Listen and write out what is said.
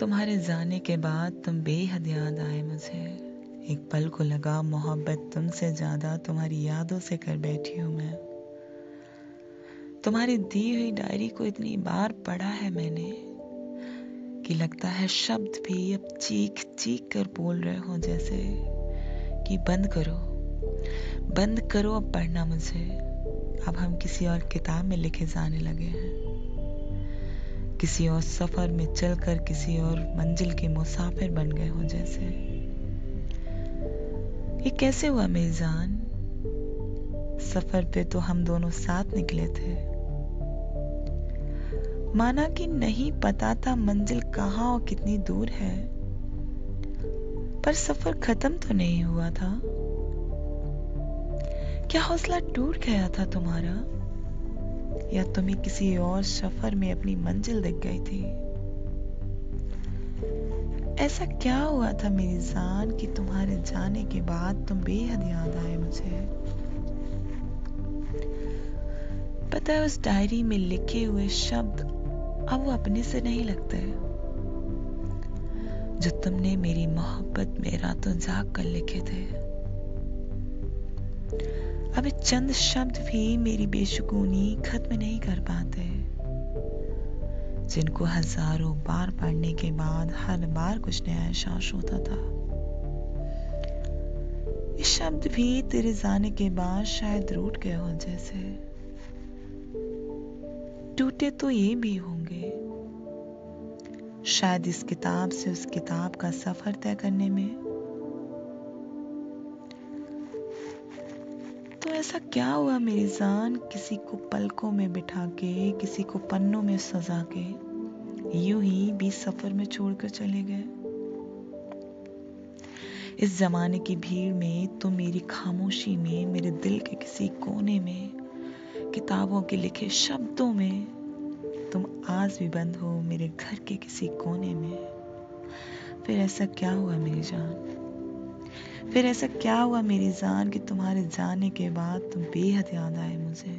तुम्हारे जाने के बाद तुम बेहद याद आए मुझे। एक पल को लगा मोहब्बत तुमसे ज्यादा तुम्हारी यादों से कर बैठी हूँ मैं। तुम्हारी दी हुई डायरी को इतनी बार पढ़ा है मैंने कि लगता है शब्द भी अब चीख चीख कर बोल रहे हो जैसे कि बंद करो अब पढ़ना मुझे। अब हम किसी और किताब में लिखे जाने लगे हैं, किसी और सफर में चलकर किसी और मंजिल के मुसाफिर बन गए हो जैसे। ये कैसे हुआ मेरी जान? सफर पे तो हम दोनों साथ निकले थे। माना कि नहीं पता था मंजिल कहाँ और कितनी दूर है, पर सफर खत्म तो नहीं हुआ था। क्या हौसला टूट गया था तुम्हारा, या तुम्हें किसी और सफर में अपनी मंजिल दिख गई थी? ऐसा क्या हुआ था मेरी जान कि तुम्हारे जाने के बाद तुम बेहद याद आए मुझे। पता है उस डायरी में लिखे हुए शब्द अब वो अपने से नहीं लगते, जो तुमने मेरी मोहब्बत में रातों जाग कर लिखे थे। अब ये चंद शब्द भी मेरी बेसुकूनी खत्म नहीं कर पाते, जिनको हजारों बार पढ़ने के बाद हर बार कुछ नया एहसास होता था। ये शब्द भी तेरे जाने के बाद शायद रूठ गए हो जैसे। टूटे तो ये भी होंगे शायद इस किताब से उस किताब का सफर तय करने में। तो ऐसा क्या हुआ मेरी जान, किसी को पलकों में बिठा के, किसी को पन्नों में सजा के, यूं ही बीच सफर में छोड़कर चले गए। इस जमाने की भीड़ में तुम मेरी खामोशी में, मेरे दिल के किसी कोने में, किताबों के लिखे शब्दों में तुम आज भी बंद हो मेरे घर के किसी कोने में। फिर ऐसा क्या हुआ मेरी जान, फिर ऐसा क्या हुआ मेरी जान कि तुम्हारे जाने के बाद तुम बेहद याद आए मुझे।